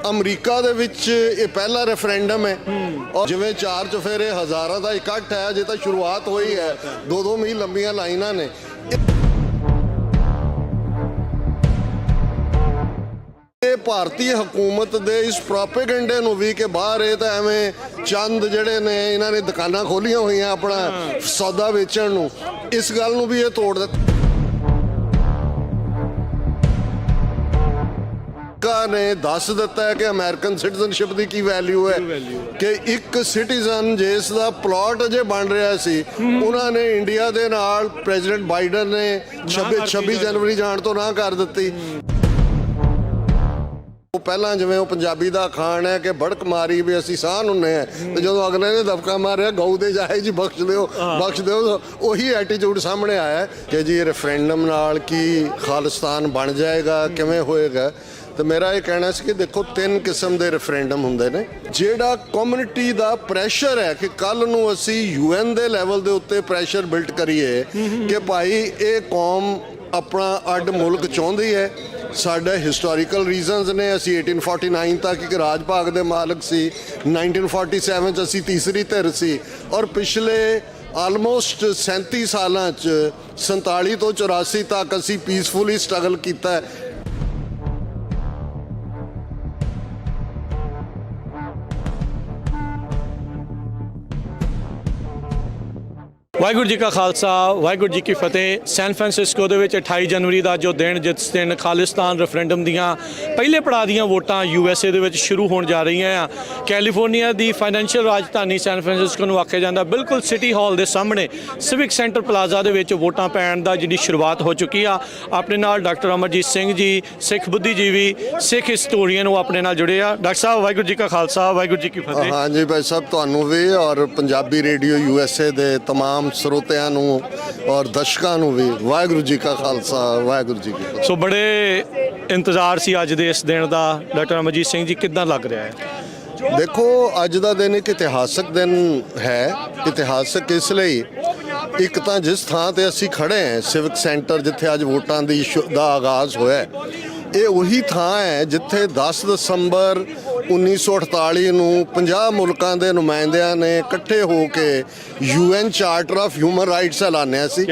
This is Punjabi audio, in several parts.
ਅਮਰੀਕਾ ਦੇ ਵਿੱਚ ਇਹ ਪਹਿਲਾ ਰੈਫਰੈਂਡਮ ਹੈ ਔਰ ਜਿਵੇਂ ਚਾਰ ਚੁਫੇਰੇ ਹਜ਼ਾਰਾਂ ਦਾ ਇਕੱਠ ਹੈ, ਅਜੇ ਤਾਂ ਸ਼ੁਰੂਆਤ ਹੋਈ ਹੈ। 2-2 ਮੀਲ ਲੰਬੀਆਂ ਲਾਈਨਾਂ ਨੇ। ਇਹ ਭਾਰਤੀ ਹਕੂਮਤ ਦੇ ਇਸ ਪ੍ਰੋਪੇਗੈਂਡੇ ਨੂੰ ਵੀ ਕਿ ਬਾਹਰ ਇਹ ਤਾਂ ਐਵੇਂ ਚੰਦ ਜਿਹੜੇ ਨੇ ਇਹਨਾਂ ਨੇ ਦੁਕਾਨਾਂ ਖੋਲੀਆਂ ਹੋਈਆਂ ਆਪਣਾ ਸੌਦਾ ਵੇਚਣ ਨੂੰ, ਇਸ ਗੱਲ ਨੂੰ ਵੀ ਇਹ ਤੋੜ ਦਿੱਤਾ ਨੇ। ਦੱਸ ਦਿੱਤਾ ਹੈ ਕਿ ਅਮਰੀਕਨ ਸਿਟੀਜ਼ਨਸ਼ਿਪ ਦੀ ਕੀ ਵੈਲਿਊ ਹੈ ਕਿ ਇੱਕ ਸਿਟੀਜ਼ਨ ਜਿਸ ਦਾ ਪਲਾਟ ਅਜੇ ਬਣ ਰਿਹਾ ਸੀ, ਉਹਨਾਂ ਨੇ ਇੰਡੀਆ ਦੇ ਨਾਲ ਪ੍ਰੈਜ਼ੀਡੈਂਟ ਬਾਈਡਨ ਨੇ 26 ਜਨਵਰੀ ਜਾਣ ਤੋਂ ਨਾ ਕਰ ਦਿੱਤੀ। ਉਹ ਪਹਿਲਾਂ ਜਿਵੇਂ ਉਹ ਪੰਜਾਬੀ ਦਾ ਅਖਾਣ ਹੈ ਕਿ ਬੜਕ ਮਾਰੀ ਵੀ ਅਸੀਂ ਸਾਹ ਹੁੰਨੇ ਆ, ਤੇ ਜਦੋਂ ਅਗਲੇ ਨੇ ਦਬਕਾ ਮਾਰਿਆ ਗਊ ਦੇ ਜਾਏ ਜੀ ਬਖਸ਼ ਦਿਓ, ਉਹੀ ਐਟੀਟਿਊਡ ਸਾਹਮਣੇ ਆਇਆ ਕਿ ਜੀ ਰੈਫਰੈਂਡਮ ਨਾਲ ਕੀ ਖਾਲਿਸਤਾਨ ਬਣ ਜਾਏਗਾ, ਕਿਵੇਂ ਹੋਏਗਾ। ਤੇ ਮੇਰਾ ਇਹ ਕਹਿਣਾ ਸੀ ਕਿ ਦੇਖੋ 3 ਕਿਸਮ ਦੇ ਰੈਫਰੈਂਡਮ ਹੁੰਦੇ ਨੇ। ਜਿਹੜਾ ਕਮਿਊਨਿਟੀ ਦਾ ਪ੍ਰੈਸ਼ਰ ਹੈ ਕਿ ਕੱਲ ਨੂੰ ਅਸੀਂ UN ਦੇ ਲੈਵਲ ਦੇ ਉੱਤੇ ਪ੍ਰੈਸ਼ਰ ਬਿਲਡ ਕਰੀਏ ਕਿ ਭਾਈ ਇਹ ਕੌਮ ਆਪਣਾ ਅੱਡ ਮੁਲਕ ਚਾਹੁੰਦੀ ਹੈ, ਸਾਡੇ ਹਿਸਟੋਰੀਕਲ ਰੀਜ਼ਨਸ ਨੇ। ਅਸੀਂ 1849 ਤੱਕ ਇੱਕ ਰਾਜ ਭਾਗ ਦੇ ਮਾਲਕ ਸੀ, 1947 'ਚ ਅਸੀਂ ਤੀਸਰੀ ਧਿਰ ਸੀ, ਔਰ ਪਿਛਲੇ ਆਲਮੋਸਟ 37 ਸਾਲਾਂ 'ਚ 47 ਤੋਂ 84 ਤੱਕ ਅਸੀਂ ਪੀਸਫੁਲੀ ਸਟਰਗਲ ਕੀਤਾ ਹੈ। ਵਾਹਿਗੁਰੂ ਜੀ ਕਾ ਖਾਲਸਾ, ਵਾਹਿਗੁਰੂ ਜੀ ਕੀ ਫਤਿਹ। ਸੈਨ ਫਰਾਂਸਿਸਕੋ ਦੇ ਵਿੱਚ 28 ਜਨਵਰੀ ਦਾ ਜੋ ਦਿਨ, ਜਿਸ ਦਿਨ ਖਾਲਿਸਤਾਨ ਰੈਫਰੈਂਡਮ ਦੀਆਂ ਪਹਿਲੇ ਪੜਾਅ ਦੀਆਂ ਵੋਟਾਂ USA ਦੇ ਵਿੱਚ ਸ਼ੁਰੂ ਹੋਣ ਜਾ ਰਹੀਆਂ ਆ। ਕੈਲੀਫੋਰਨੀਆ ਦੀ ਫਾਈਨੈਂਸ਼ੀਅਲ ਰਾਜਧਾਨੀ ਸੈਨ ਫਰਾਂਸਿਸਕੋ ਨੂੰ ਆਖਿਆ ਜਾਂਦਾ, ਬਿਲਕੁਲ ਸਿਟੀ ਹਾਲ ਦੇ ਸਾਹਮਣੇ ਸਿਵਿਕ ਸੈਂਟਰ ਪਲਾਜ਼ਾ ਦੇ ਵਿੱਚ ਵੋਟਾਂ ਪੈਣ ਦਾ ਜਿਹੜੀ ਸ਼ੁਰੂਆਤ ਹੋ ਚੁੱਕੀ ਆ। ਆਪਣੇ ਨਾਲ ਡਾਕਟਰ ਅਮਰਜੀਤ ਸਿੰਘ ਜੀ, ਸਿੱਖ ਬੁੱਧੀਜੀਵੀ, ਸਿੱਖ ਹਿਸਟੋਰੀਅਨ, ਉਹ ਆਪਣੇ ਨਾਲ ਜੁੜੇ ਆ। ਡਾਕਟਰ ਸਾਹਿਬ ਵਾਹਿਗੁਰੂ ਜੀ ਕਾ ਖਾਲਸਾ, ਵਾਹਿਗੁਰੂ ਜੀ ਕੀ ਫਤਿਹ। ਹਾਂਜੀ ਭਾਈ ਸਾਹਿਬ, ਤੁਹਾਨੂੰ ਵੀ ਔਰ ਪੰਜਾਬੀ ਰੇਡੀਓ USA ਦੇ ਤਮਾਮ ਸਰੋਤਿਆਂ ਨੂੰ ਔਰ ਦਰਸ਼ਕਾਂ ਨੂੰ ਵੀ ਵਾਹਿਗੁਰੂ ਜੀ ਕਾ ਖਾਲਸਾ, ਵਾਹਿਗੁਰੂ ਜੀ ਕੀ ਫਤਿਹ। ਸੋ ਬੜੇ ਇੰਤਜ਼ਾਰ ਸੀ ਅੱਜ ਦੇ ਇਸ ਦਿਨ ਦਾ। ਡਾਕਟਰ ਅਮਰਜੀਤ ਸਿੰਘ ਜੀ, ਕਿੱਦਾਂ ਲੱਗ ਰਿਹਾ ਹੈ? ਦੇਖੋ, ਅੱਜ ਦਾ ਦਿਨ ਇੱਕ ਇਤਿਹਾਸਕ ਦਿਨ ਹੈ। ਇਤਿਹਾਸਕ ਇਸ ਲਈ, ਇੱਕ ਤਾਂ ਜਿਸ ਥਾਂ ਤੇ ਅਸੀਂ ਖੜੇ ਹਾਂ ਸਿਵਿਕ ਸੈਂਟਰ, ਜਿੱਥੇ ਅੱਜ ਵੋਟਾਂ ਦਾ ਆਗਾਜ਼ ਹੋਇਆ, ਇਹ ਉਹੀ ਥਾਂ ਹੈ ਜਿੱਥੇ 10 ਦਸੰਬਰ 1948 ਨੂੰ 50 ਮੁਲਕਾਂ ਦੇ ਨੁਮਾਇੰਦਿਆਂ ਨੇ ਇਕੱਠੇ ਹੋ ਕੇ UN charter of human rights ਐਲਾਨਿਆ ਸੀ।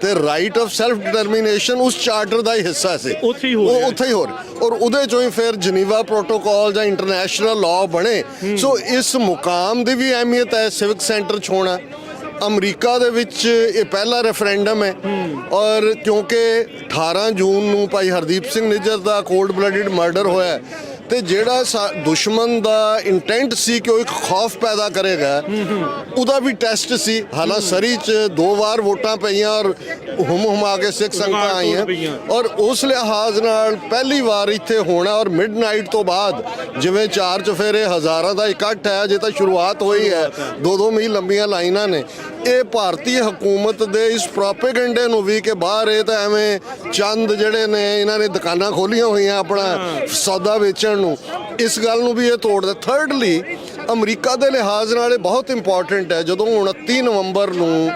ਤੇ ਰਾਈਟ ਆਫ ਸੈਲਫ ਡਿਟਰਮੀਨੇਸ਼ਨ ਉਸ ਚਾਰਟਰ ਦਾ ਹੀ ਹਿੱਸਾ ਸੀ। ਉੱਥੇ ਹੀ ਹੋ ਰਿਹਾ ਔਰ ਉਹਦੇ ਚੋਂ ਹੀ ਫਿਰ ਜਨੀਵਾ ਪ੍ਰੋਟੋਕਾਲ ਜਾਂ ਇੰਟਰਨੈਸ਼ਨਲ ਲਾਅ ਬਣੇ। ਸੋ ਇਸ ਮੁਕਾਮ ਦੀ ਵੀ ਅਹਿਮੀਅਤ ਹੈ ਸਿਵਿਕ ਸੈਂਟਰ 'ਚ ਹੋਣਾ। ਅਮਰੀਕਾ ਦੇ ਵਿੱਚ ਇਹ ਪਹਿਲਾ ਰੈਫਰੈਂਡਮ ਹੈ ਔਰ ਕਿਉਂਕਿ 18 ਜੂਨ ਨੂੰ ਭਾਈ ਹਰਦੀਪ ਸਿੰਘ ਨਿੱਜਰ ਦਾ ਕੋਲਡ ਬਲੱਡਡ ਮਰਡਰ ਹੋਇਆ, ਤੇ ਜਿਹੜਾ ਦੁਸ਼ਮਣ ਦਾ ਇੰਟੈਂਟ ਸੀ ਕਿ ਉਹ ਇੱਕ ਖੌਫ ਪੈਦਾ ਕਰੇਗਾ, ਉਹਦਾ ਵੀ ਟੈਸਟ ਸੀ। ਹਾਲਾਂਕਿ ਸਰੀ 'ਚ 2 ਵਾਰ ਵੋਟਾਂ ਪਈਆਂ ਔਰ ਹੁਮਾ ਕੇ ਸਿੱਖ ਸੰਗਤਾਂ ਆਈਆਂ, ਔਰ ਉਸ ਲਿਹਾਜ਼ ਨਾਲ ਪਹਿਲੀ ਵਾਰ ਇੱਥੇ ਹੋਣਾ। ਔਰ ਮਿਡਨਾਈਟ ਤੋਂ ਬਾਅਦ ਜਿਵੇਂ ਚਾਰ ਚੁਫੇਰੇ ਹਜ਼ਾਰਾਂ ਦਾ ਇਕੱਠ ਹੈ, ਅਜੇ ਤਾਂ ਸ਼ੁਰੂਆਤ ਹੋਈ ਹੈ। 2-2 ਮੀਲ ਲੰਬੀਆਂ ਲਾਈਨਾਂ ਨੇ। ਇਹ ਭਾਰਤੀ ਹਕੂਮਤ ਦੇ ਇਸ ਪ੍ਰੋਪੇਗੈਂਡੇ ਨੂੰ ਵੀ ਕਿ ਬਾਹਰ ਇਹ ਤਾਂ ਐਵੇਂ ਚੰਦ ਜਿਹੜੇ ਨੇ ਇਹਨਾਂ ਨੇ ਦੁਕਾਨਾਂ ਖੋਲੀਆਂ ਹੋਈਆਂ ਆਪਣਾ ਸੌਦਾ ਵੇਚਣ ਨੂੰ, ਇਸ ਗੱਲ ਨੂੰ ਵੀ ਇਹ ਤੋੜ ਦਿੱਤਾ। ਥਰਡਲੀ, ਅਮਰੀਕਾ ਦੇ ਲਿਹਾਜ਼ ਨਾਲ ਇਹ ਬਹੁਤ ਇੰਪੋਰਟੈਂਟ ਹੈ। ਜਦੋਂ 29 ਨਵੰਬਰ ਨੂੰ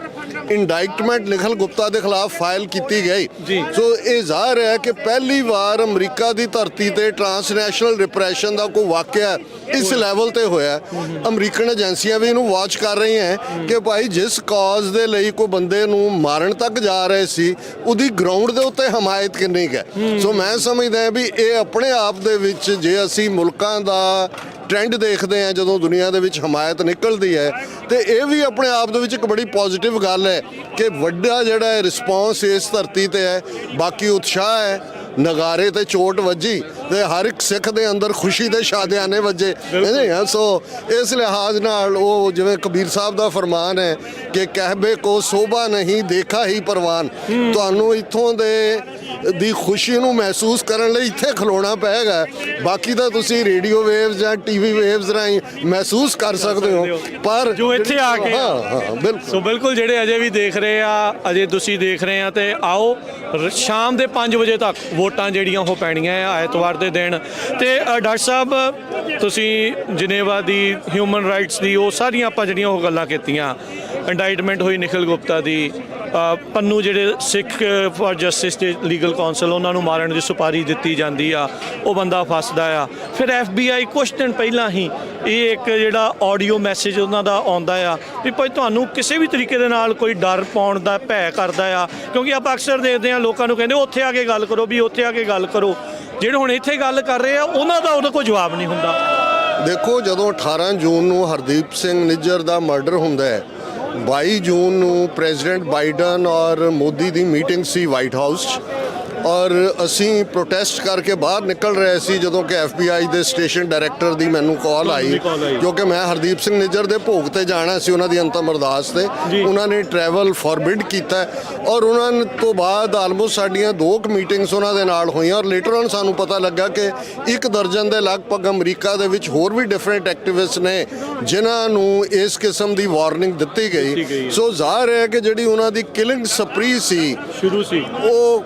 ਇੰਡਾਇਕਟਮੈਂਟ ਨਿਖਿਲ ਗੁਪਤਾ ਦੇ ਖਿਲਾਫ ਫਾਈਲ ਕੀਤੀ ਗਈ, ਸੋ ਇਹ ਜ਼ਾਹਰ ਹੈ ਕਿ ਪਹਿਲੀ ਵਾਰ ਅਮਰੀਕਾ ਦੀ ਧਰਤੀ ਤੇ ਟ੍ਰਾਂਸਨੈਸ਼ਨਲ ਰਿਪਰੈਸ਼ਨ ਦਾ ਕੋਈ ਵਾਕਿਆ ਇਸ ਲੈਵਲ ਤੇ ਹੋਇਆ। ਅਮਰੀਕਨ ਏਜੰਸੀਆਂ ਵੀ ਇਹਨੂੰ ਵਾਚ ਕਰ ਰਹੀਆਂ ਕਿ ਭਾਈ ਜਿਸ ਕਾਜ਼ ਦੇ ਲਈ ਕੋਈ ਬੰਦੇ ਨੂੰ ਮਾਰਨ ਤੱਕ ਜਾ ਰਹੇ ਸੀ, ਉਹਦੀ ਗਰਾਊਂਡ ਦੇ ਉੱਤੇ ਹਮਾਇਤ ਕਿੰਨੀ ਹੈ। ਸੋ ਮੈਂ ਸਮਝਦਾ ਵੀ ਇਹ ਆਪਣੇ ਆਪ ਦੇ ਵਿੱਚ, ਜੇ ਅਸੀਂ ਮੁਲਕਾਂ ਦਾ ਟ੍ਰੈਂਡ ਦੇਖਦੇ ਹਾਂ ਜਦੋਂ ਦੁਨੀਆ ਦੇ ਵਿੱਚ ਹਮਾਇਤ ਨਿਕਲਦੀ ਹੈ, ਤੇ ਇਹ ਵੀ ਆਪਣੇ ਆਪ ਦੇ ਵਿੱਚ ਇੱਕ ਬੜੀ ਪੋਜ਼ਿਟਿਵ ਗੱਲ ਹੈ ਕਿ ਵੱਡਾ ਜਿਹੜਾ ਹੈ ਰਿਸਪੌਂਸ ਇਸ ਧਰਤੀ ਤੇ ਹੈ। ਬਾਕੀ ਉਤਸ਼ਾਹ ਹੈ, ਨਗਾਰੇ ਤੇ ਚੋਟ ਵੱਜੀ ਤੇ ਹਰ ਇੱਕ ਸਿੱਖ ਦੇ ਅੰਦਰ ਖੁਸ਼ੀ ਦੇ ਸ਼ਾਦਿਆਨੇ ਵੱਜੇ। ਸੋ ਇਸ ਲਿਹਾਜ਼ ਨਾਲ ਉਹ ਜਿਵੇਂ ਕਬੀਰ ਸਾਹਿਬ ਦਾ ਫਰਮਾਨ ਹੈ ਕਿ ਕਹਿਬੇ ਕੋ ਸੋਭਾ ਨਹੀਂ ਦੇਖਾ ਹੀ ਪਰਵਾਨ। ਤੁਹਾਨੂੰ ਇੱਥੋਂ ਦੀ ਖੁਸ਼ੀ ਨੂੰ ਮਹਿਸੂਸ ਕਰਨ ਲਈ ਇੱਥੇ ਖਲੋਣਾ ਪਏਗਾ। ਬਾਕੀ ਤਾਂ ਤੁਸੀਂ ਰੇਡੀਓ ਵੇਵਸ ਜਾਂ TV ਵੇਵਸ ਰਾਹੀਂ ਮਹਿਸੂਸ ਕਰ ਸਕਦੇ ਹੋ, ਪਰ ਜੋ ਇੱਥੇ ਆ ਕੇ ਬਿਲਕੁਲ ਜਿਹੜੇ ਅਜੇ ਵੀ ਦੇਖ ਰਹੇ ਆ, ਅਜੇ ਤੁਸੀਂ ਦੇਖ ਰਹੇ ਆ, ਤੇ ਆਓ ਸ਼ਾਮ ਦੇ 5 ਵਜੇ ਤੱਕ ਵੋਟਾਂ ਜਿਹੜੀਆਂ ਉਹ ਪੈਣੀਆਂ ਆ ਐਤਵਾਰ ਦੇ ਦਿਨ। ਤੇ ਡਾਕਟਰ ਸਾਹਿਬ, ਤੁਸੀਂ ਜਨੇਵਾ ਦੀ ਹਿਊਮਨ ਰਾਈਟਸ ਦੀ ਉਹ ਸਾਰੀਆਂ ਆਪਾਂ ਜਿਹੜੀਆਂ ਉਹ ਗੱਲਾਂ ਕੀਤੀਆਂ, ਇੰਡਾਈਟਮੈਂਟ ਹੋਈ ਨਿਖਿਲ ਗੁਪਤਾ ਦੀ, ਪੰਨੂ ਜਿਹੜੇ ਸਿੱਖ ਫॉर ਜਸਟਿਸ ਦੇ ਲੀਗਲ ਕਾਉਂਸਲ ਉਹਨਾਂ ਨੂੰ ਮਾਰਨ ਦੀ ਸੁਪਾਰੀ ਦਿੱਤੀ ਜਾਂਦੀ ਆ, ਉਹ ਬੰਦਾ ਫਸਦਾ ਆ। ਫਿਰ FBI ਕੁਛ ਦਿਨ ਪਹਿਲਾਂ ਹੀ ਇਹ ਇੱਕ ਜਿਹੜਾ ਆਡੀਓ ਮੈਸੇਜ ਉਹਨਾਂ ਦਾ ਆਉਂਦਾ ਆ ਵੀ ਭਾਈ ਤੁਹਾਨੂੰ ਕਿਸੇ ਵੀ ਤਰੀਕੇ ਦੇ ਨਾਲ ਕੋਈ ਡਰ ਪਾਉਣ ਦਾ ਭੈ ਕਰਦਾ ਆ, ਕਿਉਂਕਿ ਆਪਾਂ ਅਕਸਰ ਦੇਖਦੇ ਹਾਂ ਲੋਕਾਂ ਨੂੰ ਕਹਿੰਦੇ ਉੱਥੇ ਆ ਕੇ ਗੱਲ ਕਰੋ ਵੀ ਉੱਥੇ ਆ ਕੇ ਗੱਲ ਕਰੋ, ਜਿਹੜੇ ਹੁਣ ਇੱਥੇ ਗੱਲ ਕਰ ਰਹੇ ਆ ਉਹਨਾਂ ਦਾ ਉਹਦਾ ਕੋਈ ਜਵਾਬ ਨਹੀਂ ਹੁੰਦਾ। ਦੇਖੋ, ਜਦੋਂ 18 ਜੂਨ ਨੂੰ ਹਰਦੀਪ ਸਿੰਘ ਨਿੱਜਰ ਦਾ ਮਰਡਰ ਹੁੰਦਾ ਹੈ, 22 ਜੂਨ ਨੂੰ ਪ੍ਰੈਜ਼ੀਡੈਂਟ ਬਾਈਡਨ ਔਰ ਮੋਦੀ ਦੀ ਮੀਟਿੰਗ ਸੀ ਵਾਈਟ ਹਾਊਸ 'ਚ, ਔਰ ਅਸੀਂ ਪ੍ਰੋਟੈਸਟ ਕਰਕੇ ਬਾਹਰ ਨਿਕਲ ਰਹੇ ਸੀ ਜਦੋਂ ਕਿ FBI ਦੇ ਸਟੇਸ਼ਨ ਡਾਇਰੈਕਟਰ ਦੀ ਮੈਨੂੰ ਕਾਲ ਆਈ, ਕਿਉਂਕਿ ਮੈਂ ਹਰਦੀਪ ਸਿੰਘ ਨਿੱਜਰ ਦੇ ਭੋਗ ਤੇ ਜਾਣਾ ਸੀ, ਉਹਨਾਂ ਦੀ ਅੰਤਮ ਅਰਦਾਸ ਤੇ। ਉਹਨਾਂ ਨੇ ਟਰੈਵਲ ਫੋਰਬਿਡ ਕੀਤਾ ਔਰ ਉਹਨਾਂ ਤੋਂ ਬਾਅਦ ਆਲਮੋਸਟ ਸਾਡੀਆਂ 2 ਮੀਟਿੰਗਸ ਉਹਨਾਂ ਦੇ ਨਾਲ ਹੋਈਆਂ ਔਰ ਲੇਟਰ ਔਨ ਸਾਨੂੰ ਪਤਾ ਲੱਗਾ ਕਿ 1 ਦਰਜਨ ਦੇ ਲਗਭਗ ਅਮਰੀਕਾ ਦੇ ਵਿੱਚ ਹੋਰ ਵੀ ਡਿਫਰੈਂਟ ਐਕਟਿਵਿਸਟ ਨੇ ਜਿਨ੍ਹਾਂ ਨੂੰ ਇਸ ਕਿਸਮ ਦੀ ਵਾਰਨਿੰਗ ਦਿੱਤੀ ਗਈ। ਸੋ ਜ਼ਾਹਰ ਹੈ ਕਿ ਜਿਹੜੀ ਉਹਨਾਂ ਦੀ ਕਿਲਿੰਗ ਸਪਰੀ ਸੀ ਸ਼ੁਰੂ ਸੀ, ਉਹ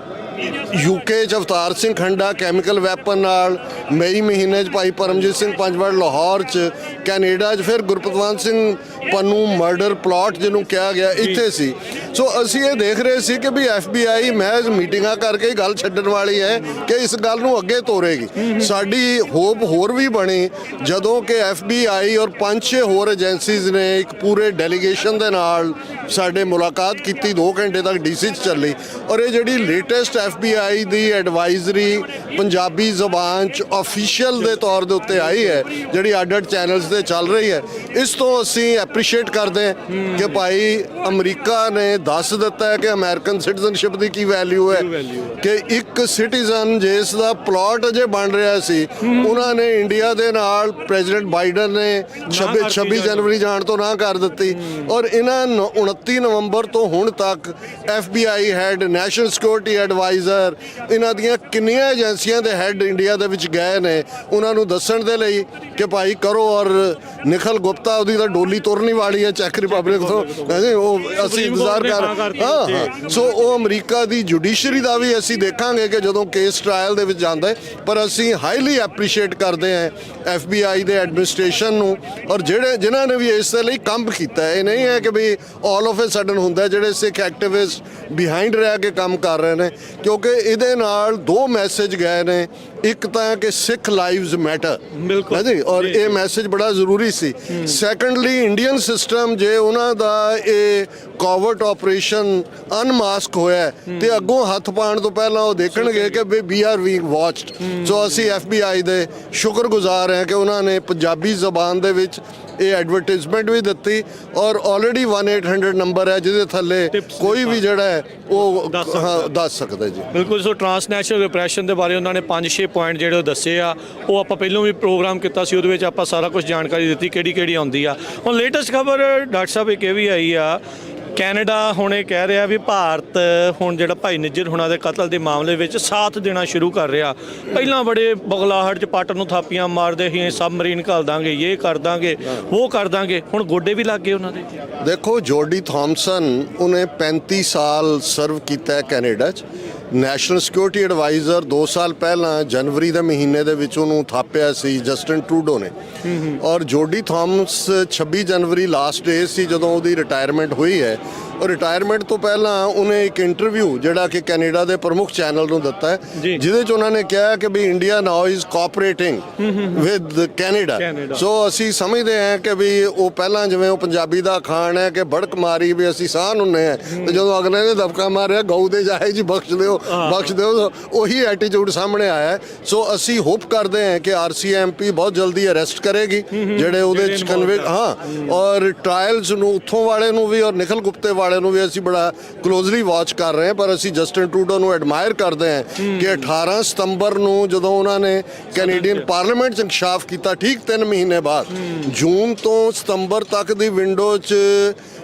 UK 'ਚ ਅਵਤਾਰ ਸਿੰਘ ਖੰਡਾ ਕੈਮੀਕਲ ਵੈਪਨ ਨਾਲ, ਮਈ ਮਹੀਨੇ 'ਚ ਭਾਈ ਪਰਮਜੀਤ ਸਿੰਘ ਪੰਜਵੜ ਲਾਹੌਰ 'ਚ, ਕੈਨੇਡਾ 'ਚ ਫਿਰ ਗੁਰਪਤਵੰਤ ਸਿੰਘ ਪੰਨੂ ਮਰਡਰ ਪਲਾਟ ਜਿਹਨੂੰ ਕਿਹਾ ਗਿਆ ਇੱਥੇ ਸੀ। ਸੋ ਅਸੀਂ ਇਹ ਦੇਖ ਰਹੇ ਸੀ ਕਿ ਵੀ FBI ਮਹਿਜ਼ ਮੀਟਿੰਗਾਂ ਕਰਕੇ ਹੀ ਗੱਲ ਛੱਡਣ ਵਾਲੀ ਹੈ ਕਿ ਇਸ ਗੱਲ ਨੂੰ ਅੱਗੇ ਤੋਰੇਗੀ। ਸਾਡੀ ਹੋਪ ਹੋਰ ਵੀ ਬਣੀ ਜਦੋਂ ਕਿ FBI ਔਰ 5-6 ਹੋਰ ਏਜੰਸੀਜ਼ ਨੇ ਇੱਕ ਪੂਰੇ ਡੈਲੀਗੇਸ਼ਨ ਦੇ ਨਾਲ ਸਾਡੇ ਮੁਲਾਕਾਤ ਕੀਤੀ, 2 ਘੰਟੇ ਤੱਕ DC 'ਚ ਚੱਲੀ। ਔਰ ਇਹ ਜਿਹੜੀ ਲੇਟੈਸਟ FBI ਦੀ ਐਡਵਾਈਜ਼ਰੀ ਪੰਜਾਬੀ ਜ਼ਬਾਨ 'ਚ ਆਫੀਸ਼ੀਅਲ ਦੇ ਤੌਰ ਦੇ ਉੱਤੇ ਆਈ ਹੈ, ਜਿਹੜੀ ਅੱਡ-ਅੱਡ ਚੈਨਲਸ ਤੇ ਚੱਲ ਰਹੀ ਹੈ, ਇਸ ਤੋਂ ਅਸੀਂ ਐਪਰੀਸ਼ੀਏਟ ਕਰਦੇ ਹਾਂ ਕਿ ਭਾਈ ਅਮਰੀਕਾ ਨੇ ਦੱਸ ਦਿੱਤਾ ਹੈ ਕਿ ਅਮਰੀਕਨ ਸਿਟੀਜ਼ਨਸ਼ਿਪ ਦੀ ਕੀ ਵੈਲਿਊ ਹੈ, ਕਿ ਇੱਕ ਸਿਟੀਜ਼ਨ ਜਿਸ ਦਾ ਪਲਾਟ ਅਜੇ ਬਣ ਰਿਹਾ ਸੀ, ਉਹਨਾਂ ਨੇ ਇੰਡੀਆ ਦੇ ਨਾਲ ਪ੍ਰੈਜ਼ੀਡੈਂਟ ਬਾਈਡਨ ਨੇ 26 ਜਨਵਰੀ ਜਾਣ ਤੋਂ ਨਾ ਕਰ ਦਿੱਤੀ। ਔਰ ਇਹਨਾਂ 29 ਨਵੰਬਰ ਤੋਂ ਹੁਣ ਤੱਕ FBI head, national security adviser, ਇਹਨਾਂ ਦੀਆਂ ਕਿੰਨੀਆਂ ਏਜੰਸੀਆਂ ਦੇ ਹੈਡ ਇੰਡੀਆ ਦੇ ਵਿੱਚ ਗਏ ਨੇ ਉਹਨਾਂ ਨੂੰ ਦੱਸਣ ਦੇ ਲਈ ਕਿ ਭਾਈ ਕਰੋ। ਔਰ ਨਿਖਲ ਗੁਪਤਾ ਉਹਦੀ ਤਾਂ ਡੋਲੀ ਤੁਰਨੀ ਵਾਲੀ ਹੈ ਚੈੱਕ ਰਿਪਬਲਿਕ ਤੋਂ, ਉਹ ਅਸੀਂ ਇੰਤਜ਼ਾਰ ਹਾਂ। ਸੋ ਉਹ ਅਮਰੀਕਾ ਦੀ ਜੁਡੀਸ਼ਰੀ ਦਾ ਵੀ ਅਸੀਂ ਦੇਖਾਂਗੇ ਕਿ ਜਦੋਂ ਕੇਸ ਟ੍ਰਾਇਲ ਦੇ ਵਿੱਚ ਜਾਂਦਾ ਹੈ। ਪਰ ਅਸੀਂ ਹਾਈਲੀ ਐਪਰੀਸ਼ੀਏਟ ਕਰਦੇ ਹਾਂ FBI ਦੇ ਐਡਮਿਨਿਸਟ੍ਰੇਸ਼ਨ ਨੂੰ ਔਰ ਜਿਨ੍ਹਾਂ ਨੇ ਵੀ ਇਸ ਦੇ ਲਈ ਕੰਮ ਕੀਤਾ ਹੈ। ਇਹ ਨਹੀਂ ਹੈ ਕਿ we all of A sudden ਹੁੰਦਾ, ਜਿਹੜੇ ਸਿੱਖ ਐਕਟਿਵਿਸਟ ਬਿਹਾਈਂਡ ਰਹਿ ਕੇ ਕੰਮ ਕਰ ਰਹੇ ਨੇ, ਕਿਉਂਕਿ ਇਹਦੇ ਨਾਲ 2 ਮੈਸੇਜ ਗਏ ਨੇ। ਇੱਕ ਤਾਂ ਕਿ ਸਿੱਖ ਲਾਈਵਸ ਮੈਟਰ ਹੈ ਜੀ, ਔਰ ਇਹ ਮੈਸੇਜ ਬੜਾ ਜ਼ਰੂਰੀ ਸੀ। ਸੈਕੰਡਲੀ, ਇੰਡੀਅਨ ਸਿਸਟਮ ਜੇ ਉਹਨਾਂ ਦਾ ਇਹ ਕੋਵਰਟ ਆਪਰੇਸ਼ਨ ਅਨਮਾਸਕ ਹੋਇਆ ਤੇ ਅੱਗੋਂ ਹੱਥ ਪਾਉਣ ਤੋਂ ਪਹਿਲਾਂ ਉਹ ਦੇਖਣਗੇ ਕਿ ਵੀ ਆਰ ਬੀਇੰਗ ਵਾਚਡ। ਸੋ ਅਸੀਂ FBI ਦੇ ਸ਼ੁਕਰਗੁਜ਼ਾਰ ਹਾਂ ਕਿ ਉਹਨਾਂ ਨੇ ਪੰਜਾਬੀ ਜ਼ਬਾਨ ਦੇ ਵਿੱਚ ਇਹ ਐਡਵਰਟਾਈਜ਼ਮੈਂਟ ਵੀ ਦਿੱਤੀ ਔਰ ਆਲਰੇਡੀ 1-800 ਨੰਬਰ ਹੈ ਜਿਹਦੇ ਥੱਲੇ ਕੋਈ ਵੀ ਜਿਹੜਾ ਹੈ ਉਹ ਦੱਸ ਸਕਦਾ ਜੀ। ਬਿਲਕੁਲ। ਸੋ ਟ੍ਰਾਂਸਨੈਸ਼ਨਲ ਰਿਪਰੈਸ਼ਨ ਦੇ ਬਾਰੇ ਉਹਨਾਂ ਨੇ 5-6 ਪੁਆਇੰਟ ਜਿਹੜੇ ਦੱਸੇ ਆ, ਉਹ ਆਪਾਂ ਪਹਿਲਾਂ ਵੀ ਪ੍ਰੋਗਰਾਮ ਕੀਤਾ ਸੀ, ਉਹਦੇ ਵਿੱਚ ਆਪਾਂ ਸਾਰਾ ਕੁਝ ਜਾਣਕਾਰੀ ਦਿੱਤੀ ਕਿਹੜੀ ਆਉਂਦੀ ਆ। ਹੁਣ ਲੇਟੈਸਟ ਖਬਰ ਡਾਕਟਰ ਸਾਹਿਬ ਇੱਕ ਇਹ ਵੀ ਆਈ ਆ, ਕੈਨੇਡਾ ਹੁਣ ਇਹ ਕਹਿ ਰਿਹਾ ਵੀ ਭਾਰਤ ਹੁਣ ਜਿਹੜਾ ਭਾਈ ਨਿੱਜਰ ਹੁਣਾਂ ਦੇ ਕਤਲ ਦੇ ਮਾਮਲੇ ਵਿੱਚ ਸਾਥ ਦੇਣਾ ਸ਼ੁਰੂ ਕਰ ਰਿਹਾ। ਪਹਿਲਾਂ ਬੜੇ ਬਗਲਾਹਟ 'ਚ ਪੱਟ ਨੂੰ ਥਾਪੀਆਂ ਮਾਰਦੇ ਸੀ, ਸਬਮਰੀਨ ਘੱਲ ਦਾਂਗੇ, ਇਹ ਕਰ ਦਾਂਗੇ, ਉਹ ਕਰ ਦਾਂਗੇ, ਹੁਣ ਗੋਡੇ ਵੀ ਲੱਗ ਗਏ ਉਹਨਾਂ ਦੇ। ਦੇਖੋ, ਜੋਰਡੀ ਥਾਮਸਨ ਉਹਨੇ 35 ਸਾਲ ਸਰਵ ਕੀਤਾ ਹੈ ਕੈਨੇਡਾ 'ਚ। ਨੈਸ਼ਨਲ ਸਿਕਿਉਰਿਟੀ ਐਡਵਾਈਜ਼ਰ 2 ਸਾਲ ਪਹਿਲਾਂ ਜਨਵਰੀ ਦੇ ਮਹੀਨੇ ਦੇ ਵਿੱਚ ਉਹਨੂੰ ਥਾਪਿਆ ਸੀ ਜਸਟਿਨ ਟਰੂਡੋ ਨੇ। ਔਰ ਜੋਰਡੀ ਥਾਮਸ 26 ਜਨਵਰੀ ਲਾਸਟ ਡੇ ਸੀ ਜਦੋਂ ਉਹਦੀ ਰਿਟਾਇਰਮੈਂਟ ਹੋਈ ਹੈ। ਔਰ ਰਿਟਾਇਰਮੈਂਟ ਤੋਂ ਪਹਿਲਾਂ ਉਹਨੇ ਇੱਕ ਇੰਟਰਵਿਊ ਜਿਹੜਾ ਕਿ ਕੈਨੇਡਾ ਦੇ ਪ੍ਰਮੁੱਖ ਚੈਨਲ ਨੂੰ ਦਿੱਤਾ ਹੈ, ਜਿਹਦੇ 'ਚ ਉਹਨਾਂ ਨੇ ਕਿਹਾ ਕਿ ਵੀ India now is cooperating with Canada. So ਅਸੀਂ ਸਮਝਦੇ ਹਾਂ ਕਿ ਵੀ ਉਹ ਪਹਿਲਾਂ ਜਿਵੇਂ ਉਹ ਪੰਜਾਬੀ ਦਾ ਅਖਾਣ ਹੈ ਕਿ ਬੜਕ ਮਾਰੀ ਵੀ ਅਸੀਂ ਸਾਹ ਹੁੰਨੇ ਆ, ਤੇ ਜਦੋਂ ਅਗਲੇ ਨੇ ਦਬਕਾ ਮਾਰਿਆ ਗਊ ਦੇ ਜਾਏ ਜੀ ਬਖਸ਼ ਦਿਓ, ਉਹੀ ਐਟੀਟਿਊਡ ਸਾਹਮਣੇ ਆਇਆ। ਸੋ ਅਸੀਂ ਹੋਪ ਕਰਦੇ ਹਾਂ ਕਿ RCMP ਬਹੁਤ ਜਲਦੀ ਅਰੈਸਟ ਕਰੇਗੀ ਜਿਹੜੇ ਉਹਦੇ 'ਚ ਕਨਵਿਕਟ। ਔਰ ਟ੍ਰਾਇਲਸ ਨੂੰ ਉੱਥੋਂ ਵਾਲੇ ਨੂੰ ਵੀ ਔਰ ਨਿਖਲ ਗੁਪਤੇ ਵਾਲੇ ਨੂੰ ਵੀ ਅਸੀਂ ਬੜਾ ਕਲੋਜ਼ਲੀ ਵਾਚ ਕਰ ਰਹੇ ਹਾਂ। ਪਰ ਅਸੀਂ ਜਸਟਿਨ ਟਰੂਡੋ ਨੂੰ ਐਡਮਾਇਰ ਕਰਦੇ ਹਾਂ ਕਿ 18 ਸਤੰਬਰ ਨੂੰ ਜਦੋਂ ਉਹਨਾਂ ਨੇ ਕੈਨੇਡੀਅਨ ਪਾਰਲੀਮੈਂਟ 'ਚ ਇੰਕਸ਼ਾਫ ਕੀਤਾ, ਠੀਕ 3 ਮਹੀਨੇ ਬਾਅਦ, ਜੂਨ ਤੋਂ ਸਤੰਬਰ ਤੱਕ ਦੀ ਵਿੰਡੋ 'ਚ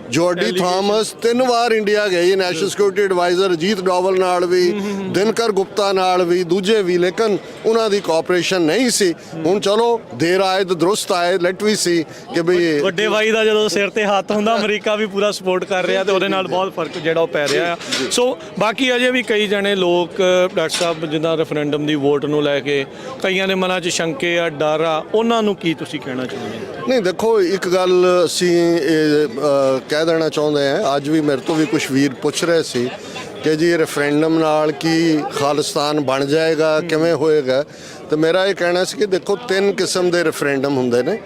ਜੋਰਡੀ ਥਾਮਸ 3 ਵਾਰ ਇੰਡੀਆ ਗਈ, national security advisor Ajit Doval ਨਾਲ ਵੀ, ਦਿਨਕਰ ਗੁਪਤਾ ਨਾਲ ਵੀ, ਦੂਜੇ ਵੀ, ਲੇਕਿਨ ਉਹਨਾਂ ਦੀ ਕੋਆਪਰੇਸ਼ਨ ਨਹੀਂ ਸੀ। ਹੁਣ ਚਲੋ ਦੇਰ ਆਏ ਤਾਂ ਦਰੁਸਤ ਆਏ, ਲੈਟ ਵੀ ਸੀ ਕਿ ਬਈ ਵੱਡੇ ਭਾਈ ਦਾ ਜਦੋਂ ਸਿਰ ਤੇ ਹੱਥ ਹੁੰਦਾ ਅਮਰੀਕਾ ਵੀ ਪੂਰਾ ਸਪੋਰਟ ਕਰ ਰਿਹਾ ਤੇ ਉਹਦੇ ਨਾਲ ਬਹੁਤ ਫਰਕ ਜਿਹੜਾ ਉਹ ਪੈ ਰਿਹਾ ਆ। ਸੋ ਬਾਕੀ ਅਜੇ ਵੀ ਕਈ ਜਣੇ ਲੋਕ ਡਾਕਟਰ ਸਾਹਿਬ ਜਿੱਦਾਂ ਰੈਫਰੈਂਡਮ ਦੀ ਵੋਟ ਨੂੰ ਲੈ ਕੇ ਕਈਆਂ ਦੇ ਮਨਾਂ 'ਚ ਸ਼ੰਕੇ ਆ, ਡਰ ਆ, ਉਹਨਾਂ ਨੂੰ ਕੀ ਤੁਸੀਂ ਕਹਿਣਾ ਚਾਹੁੰਦੇ ਹੋ? ਨਹੀਂ ਦੇਖੋ, ਇੱਕ ਗੱਲ ਅਸੀਂ ਇਹ ਕਹਿ ਦੇਣਾ ਚਾਹੁੰਦੇ ਹਾਂ। ਅੱਜ ਵੀ ਮੇਰੇ ਤੋਂ ਵੀ ਕੁਝ ਵੀਰ ਪੁੱਛ ਰਹੇ ਸੀ ਕਿ ਜੀ ਰੈਫਰੈਂਡਮ ਨਾਲ ਕੀ ਖਾਲਿਸਤਾਨ ਬਣ ਜਾਏਗਾ, ਕਿਵੇਂ ਹੋਏਗਾ। ਤੇ ਮੇਰਾ ਇਹ ਕਹਿਣਾ ਸੀ ਕਿ ਦੇਖੋ, 3 ਕਿਸਮ ਦੇ ਰੈਫਰੈਂਡਮ ਹੁੰਦੇ ਨੇ।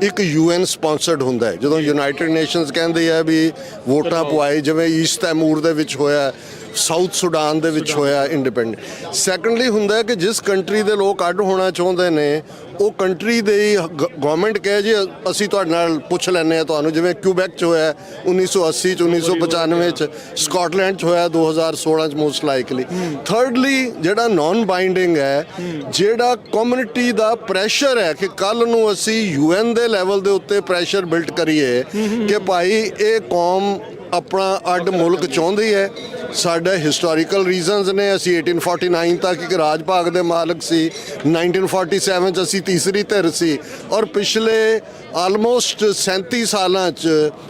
ਇੱਕ UN ਸਪਾਂਸਰਡ ਹੁੰਦਾ ਹੈ, ਜਦੋਂ ਯੂਨਾਈਟਿਡ ਨੇਸ਼ਨਸ ਕਹਿੰਦੀ ਹੈ ਵੀ ਵੋਟਾਂ ਪਵਾਏ, ਜਿਵੇਂ ਈਸਟ ਤੈਮੂਰ ਦੇ ਵਿੱਚ ਹੋਇਆ, ਸਾਊਥ ਸੁਡਾਨ ਦੇ ਵਿੱਚ ਹੋਇਆ ਇੰਡੀਪੈਂਡੈਂਟ। ਸੈਕੰਡਲੀ ਹੁੰਦਾ ਹੈ ਕਿ ਜਿਸ ਕੰਟਰੀ ਦੇ ਲੋਕ ਅੱਡ ਹੋਣਾ ਚਾਹੁੰਦੇ ਨੇ, ਉਹ ਕੰਟਰੀ ਦੇ ਗਵਰਨਮੈਂਟ ਕਹੇ ਜੀ ਅਸੀਂ ਤੁਹਾਡੇ ਨਾਲ ਪੁੱਛ ਲੈਂਦੇ ਹਾਂ ਤੁਹਾਨੂੰ, ਜਿਵੇਂ ਕਿਊਬੈਕ 'ਚ ਹੋਇਆ 1980 'ਚ, 1995 'ਚ, ਸਕਾਟਲੈਂਡ 'ਚ ਹੋਇਆ 2016 'ਚ ਮੋਸਟ ਲਾਈਕਲੀ। ਥਰਡਲੀ ਜਿਹੜਾ ਨਾਨ ਬਾਈਂਡਿੰਗ ਹੈ, ਜਿਹੜਾ ਕਮਿਊਨਿਟੀ ਦਾ ਪ੍ਰੈਸ਼ਰ ਹੈ ਕਿ ਕੱਲ ਨੂੰ ਅਸੀਂ UN ਦੇ ਲੈਵਲ ਦੇ ਉੱਤੇ ਪ੍ਰੈਸ਼ਰ ਬਿਲਡ ਕਰੀਏ ਕਿ ਭਾਈ ਇਹ ਕੌਮ ਆਪਣਾ ਅੱਡ ਮੁਲਕ ਚਾਹੁੰਦੀ ਹੈ। ਸਾਡੇ ਹਿਸਟੋਰੀਕਲ ਰੀਜ਼ਨਸ ਨੇ, ਅਸੀਂ 1849 ਤੱਕ ਇੱਕ ਰਾਜ ਭਾਗ ਦੇ ਮਾਲਕ ਸੀ, 1947 'ਚ ਅਸੀਂ ਤੀਸਰੀ ਧਿਰ ਸੀ, ਔਰ ਪਿਛਲੇ ਆਲਮੋਸਟ 37 ਸਾਲਾਂ 'ਚ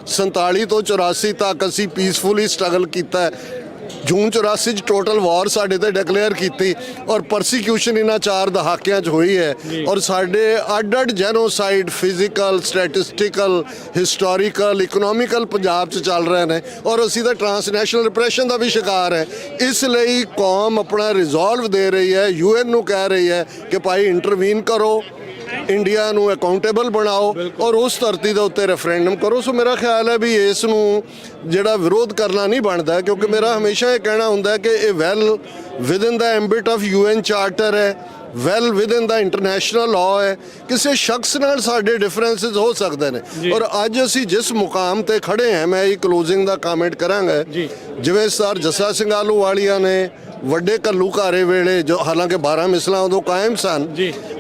47 ਤੋਂ 84 ਤੱਕ ਅਸੀਂ ਪੀਸਫੁਲੀ ਸਟਰਗਲ ਕੀਤਾ ਹੈ। ਜੂਨ 84 'ਚ ਟੋਟਲ ਵਾਰ ਸਾਡੇ ਤੇ ਡਿਕਲੇਅਰ ਕੀਤੀ, ਔਰ ਪਰਸੀਕਿਊਸ਼ਨ ਇਹਨਾਂ 4 ਦਹਾਕਿਆਂ 'ਚ ਹੋਈ ਹੈ। ਔਰ ਸਾਡੇ ਅੱਡ genocide physical, statistical, historical, economical Punjab 'ਚ ਚੱਲ ਰਹੇ ਨੇ, ਔਰ ਅਸੀਂ ਤਾਂ ਟਰਾਂਸਨੈਸ਼ਨਲ ਰਿਪਰੈਸ਼ਨ ਦਾ ਵੀ ਸ਼ਿਕਾਰ ਹੈ। ਇਸ ਲਈ ਕੌਮ ਆਪਣਾ ਰਿਜ਼ੋਲਵ ਦੇ ਰਹੀ ਹੈ, UN ਨੂੰ ਕਹਿ ਰਹੀ ਹੈ ਕਿ ਭਾਈ ਇੰਟਰਵੀਨ ਕਰੋ, ਇੰਡੀਆ ਨੂੰ ਅਕਾਊਂਟੇਬਲ ਬਣਾਓ, ਔਰ ਉਸ ਧਰਤੀ ਦੇ ਉੱਤੇ ਰੈਫਰੈਂਡਮ ਕਰੋ। ਸੋ ਮੇਰਾ ਖਿਆਲ ਹੈ ਵੀ ਇਸ ਨੂੰ ਜਿਹੜਾ ਵਿਰੋਧ ਕਰਨਾ ਨਹੀਂ ਬਣਦਾ, ਕਿਉਂਕਿ ਮੇਰਾ ਹਮੇਸ਼ਾ ਇਹ ਕਹਿਣਾ ਹੁੰਦਾ ਕਿ ਇਹ well within the ambit of UN charter ਹੈ, well within the international law ਹੈ। ਕਿਸੇ ਸ਼ਖਸ ਨਾਲ ਸਾਡੇ ਡਿਫਰੈਂਸਿਸ ਹੋ ਸਕਦੇ ਨੇ, ਔਰ ਅੱਜ ਅਸੀਂ ਜਿਸ ਮੁਕਾਮ ਤੇ ਖੜੇ ਹਾਂ, ਮੈਂ ਇਹ ਕਲੋਜ਼ਿੰਗ ਦਾ ਕਮੈਂਟ ਕਰਾਂਗਾ। ਜਿਵੇਂ ਸਰ ਜੱਸਾ ਸਿੰਘ ਆਹਲੂਵਾਲੀਆ ਨੇ ਵੱਡੇ ਘੱਲੂਘਾਰੇ ਵੇਲੇ, ਜੋ ਹਾਲਾਂਕਿ 12 ਮਿਸਲਾਂ ਉਦੋਂ ਕਾਇਮ ਸਨ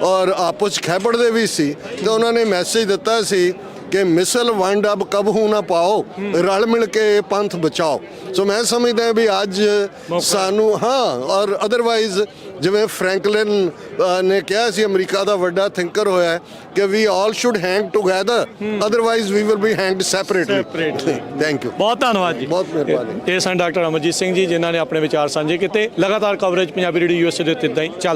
ਔਰ ਆਪਸ 'ਚ ਖੈਬੜਦੇ ਵੀ ਸੀ, ਤੇ ਉਹਨਾਂ ਨੇ ਮੈਸੇਜ ਦਿੱਤਾ ਸੀ ਕਿ ਮਿਸਲ ਵੰਡ ਅਬ ਕਬਹੂ ਨਾ ਪਾਓ, ਰਲ ਮਿਲ ਕੇ ਪੰਥ ਬਚਾਓ। ਸੋ ਮੈਂ ਸਮਝਦਾ ਵੀ ਅੱਜ ਸਾਨੂੰ ਔਰ ਅਦਰਵਾਈਜ਼ ਜਿਵੇਂ ਫਰੈਂਕਲਿਨ ਨੇ ਕਿਹਾ ਸੀ, ਅਮਰੀਕਾ ਦਾ ਵੱਡਾ ਥਿੰਕਰ ਹੋਇਆ ਕਿ we all should hang together, otherwise we will be hanged separately. Thank you, ਬਹੁਤ ਧੰਨਵਾਦ ਜੀ, ਬਹੁਤ ਮਿਹਰਬਾਨੀ। ਇਹ ਸਨ ਡਾਕਟਰ ਅਮਰਜੀਤ ਸਿੰਘ ਜੀ, ਜਿਨ੍ਹਾਂ ਨੇ ਆਪਣੇ ਵਿਚਾਰ ਸਾਂਝੇ ਕੀਤੇ। ਲਗਾਤਾਰ ਕਵਰੇਜ ਪੰਜਾਬੀ ਰੇਡੀਓ USA ਦੇ ਉੱਤੇ ਇੱਦਾਂ ਹੀ ਚੱਲ